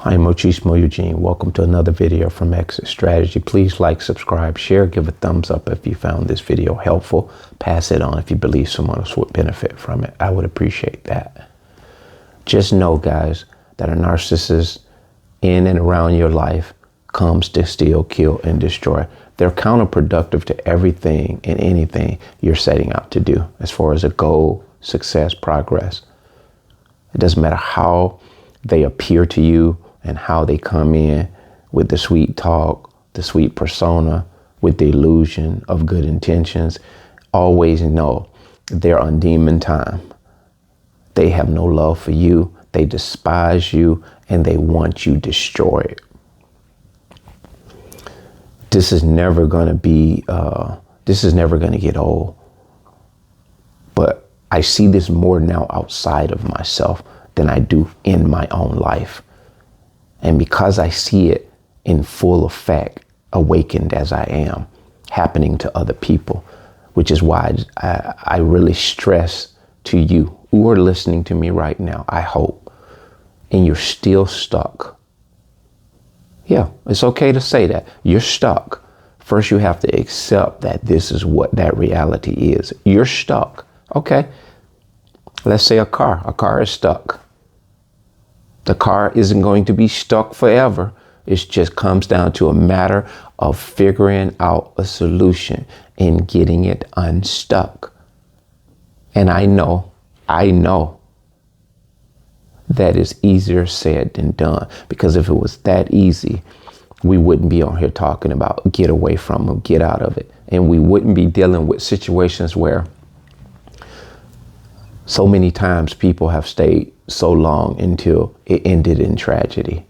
I'm Mochismo Eugene. Welcome to another video from Exit Strategy. Please like, subscribe, share, give a thumbs up if you found this video helpful. Pass it on if you believe someone else would benefit from it. I would appreciate that. Just know, guys, that a narcissist in and around your life comes to steal, kill, and destroy. They're counterproductive to everything and anything you're setting out to do as far as a goal, success, progress. It doesn't matter how they appear to you and how they come in with the sweet talk, the sweet persona, with the illusion of good intentions. Always know they're on demon time. They have no love for you. They despise you and they want you destroyed. This is never going to get old. But I see this more now outside of myself than I do in my own life. And because I see it in full effect, awakened as I am, happening to other people, which is why I really stress to you who are listening to me right now, I hope, and you're still stuck. Yeah, it's okay to say that. You're stuck. First, you have to accept that this is what that reality is. You're stuck. Okay. Let's say a car is stuck. The car isn't going to be stuck forever. It just comes down to a matter of figuring out a solution and getting it unstuck. And I know that is easier said than done, because if it was that easy, we wouldn't be on here talking about get away from them, get out of it. And we wouldn't be dealing with situations where so many times people have stayed so long until it ended in tragedy.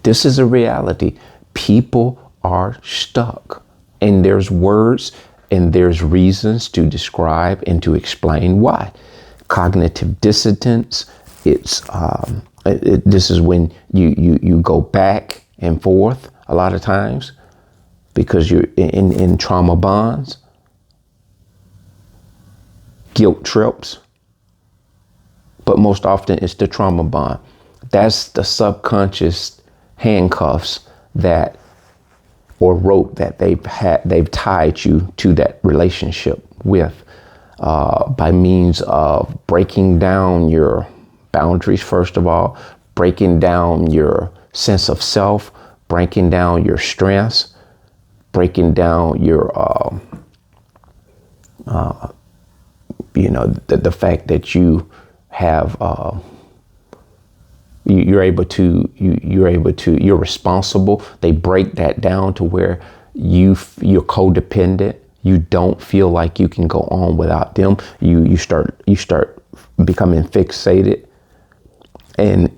This is a reality. People are stuck, and there's words and there's reasons to describe and to explain why. Cognitive dissonance. This is when you go back and forth a lot of times because you're in trauma bonds, guilt trips. But most often it's the trauma bond. That's the subconscious handcuffs or rope that they've tied you to that relationship with, by means of breaking down your boundaries, first of all, breaking down your sense of self, breaking down your strengths, breaking down your, the fact that you have, you're responsible. They break that down to where you're codependent. You don't feel like you can go on without them. You start becoming fixated and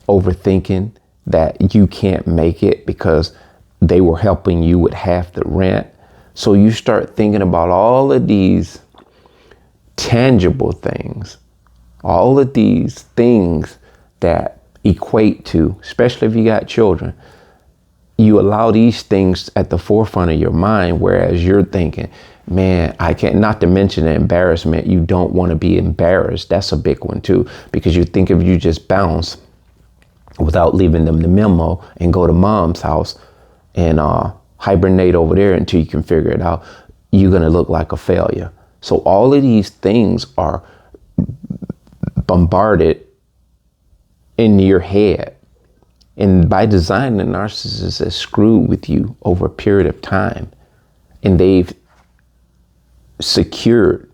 overthinking that you can't make it because they were helping you with half the rent. So you start thinking about all of these tangible things, all of these things that equate to, especially if you got children, you allow these things at the forefront of your mind, whereas you're thinking, man, I can't, not to mention the embarrassment. You don't want to be embarrassed. That's a big one too, because you think if you just bounce without leaving them the memo and go to mom's house and hibernate over there until you can figure it out, you're going to look like a failure. So all of these things are bombarded in your head. And by design, the narcissist has screwed with you over a period of time. And they've secured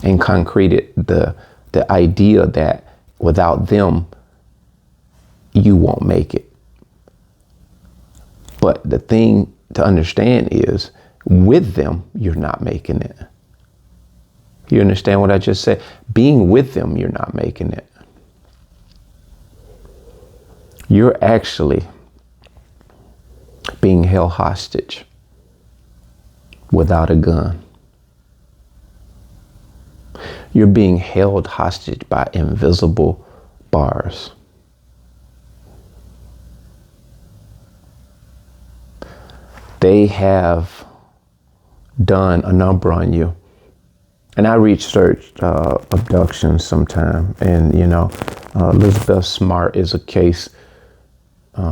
and concreted the idea that without them, you won't make it. But the thing to understand is, with them, you're not making it. You understand what I just said? Being with them, you're not making it. You're actually being held hostage without a gun. You're being held hostage by invisible bars. They have done a number on you And I researched abduction sometime, and Elizabeth Smart is a case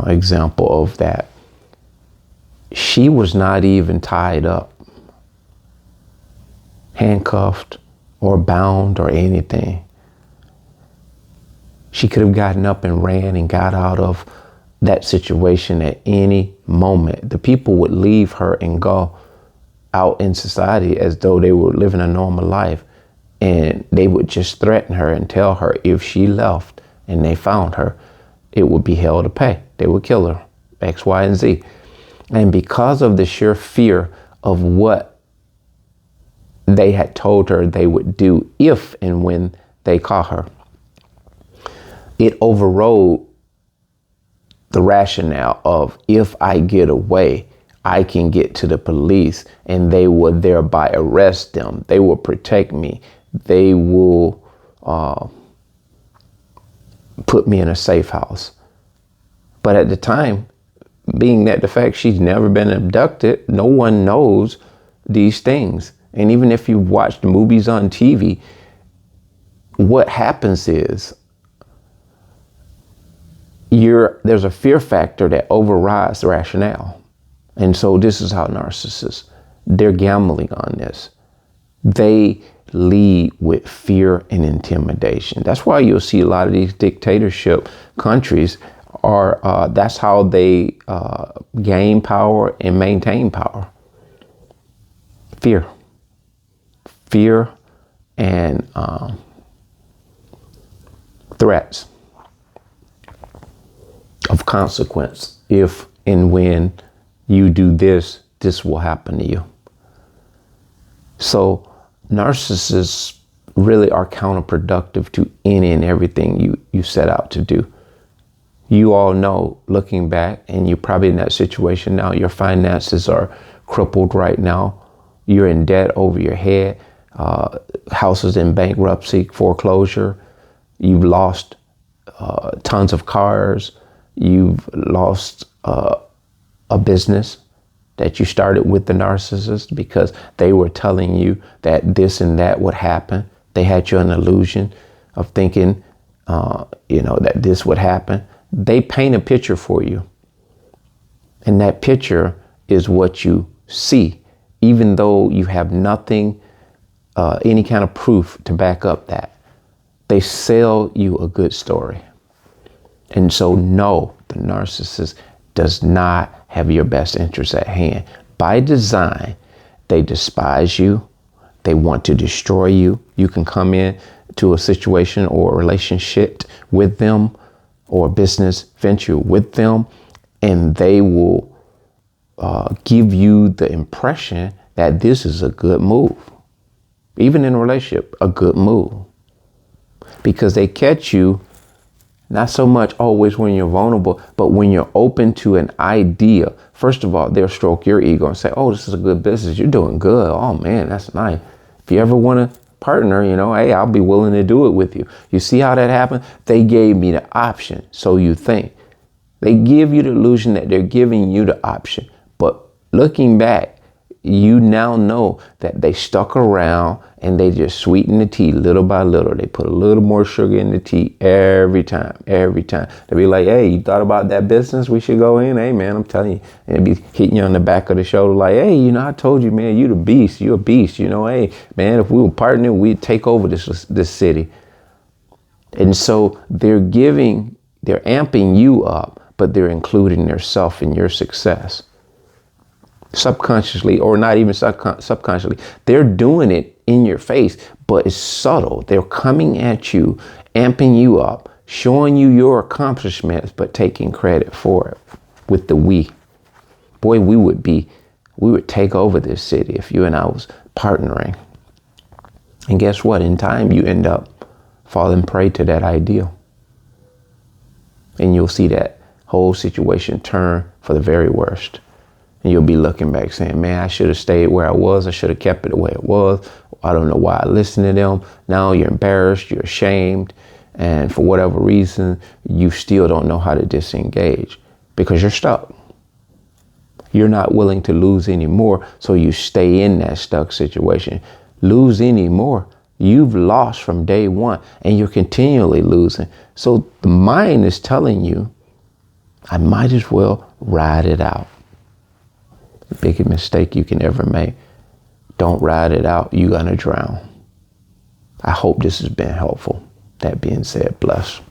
example of that. She was not even tied up, handcuffed, or bound, or anything. She could have gotten up and ran and got out of that situation at any moment. The people would leave her and go out in society as though they were living a normal life. And they would just threaten her and tell her if she left and they found her, it would be hell to pay. They would kill her, X, Y, and Z. And because of the sheer fear of what they had told her they would do if and when they caught her, it overrode the rationale of, if I get away, I can get to the police and they will thereby arrest them. They will protect me. They will put me in a safe house. But at the time, being that the fact she's never been abducted, no one knows these things. And even if you've watched movies on TV, what happens is there's a fear factor that overrides the rationale. And so this is how narcissists, they're gambling on this. They lead with fear and intimidation. That's why you'll see a lot of these dictatorship countries that's how they gain power and maintain power. Fear and threats of consequence. If and when you do this, this will happen to you. So narcissists really are counterproductive to any and everything you set out to do. You all know, looking back, and you're probably in that situation now, your finances are crippled right now. You're in debt over your head. Houses in bankruptcy, foreclosure. You've lost tons of cars. You've lost a business that you started with the narcissist because they were telling you that this and that would happen. They had you an illusion of thinking, that this would happen. They paint a picture for you. And that picture is what you see, even though you have nothing, any kind of proof to back up that. They sell you a good story. And so no, the narcissist does not have your best interests at hand. By design, they despise you. They want to destroy you. You can come in to a situation or a relationship with them or a business venture with them, and they will give you the impression that this is a good move. Even in a relationship, a good move. Because they catch you not so much always when you're vulnerable, but when you're open to an idea. First of all, they'll stroke your ego and say, oh, this is a good business. You're doing good. Oh, man, that's nice. If you ever want to partner, hey, I'll be willing to do it with you. You see how that happened? They gave me the option. So you think. They give you the illusion that they're giving you the option. But looking back, you now know that they stuck around and they just sweeten the tea little by little. They put a little more sugar in the tea every time. They'll be like, hey, you thought about that business we should go in? Hey, man, I'm telling you. And they'll be hitting you on the back of the shoulder like, hey, I told you, man, you the beast. You're a beast. Hey, man, if we were partnering, we'd take over this city. And so they're amping you up, but they're including themselves in your success. Subconsciously, or not even subconsciously, they're doing it in your face, but it's subtle. They're coming at you, amping you up, showing you your accomplishments, but taking credit for it with the we. Boy, we would take over this city if you and I was partnering. And guess what? In time, you end up falling prey to that ideal. And you'll see that whole situation turn for the very worst. And you'll be looking back saying, man, I should have stayed where I was. I should have kept it the way it was. I don't know why I listened to them. Now you're embarrassed, you're ashamed. And for whatever reason, you still don't know how to disengage because you're stuck. You're not willing to lose anymore. So you stay in that stuck situation, lose any more. You've lost from day one and you're continually losing. So the mind is telling you, I might as well ride it out. The biggest mistake you can ever make. Don't ride it out. You're going to drown. I hope this has been helpful. That being said, bless.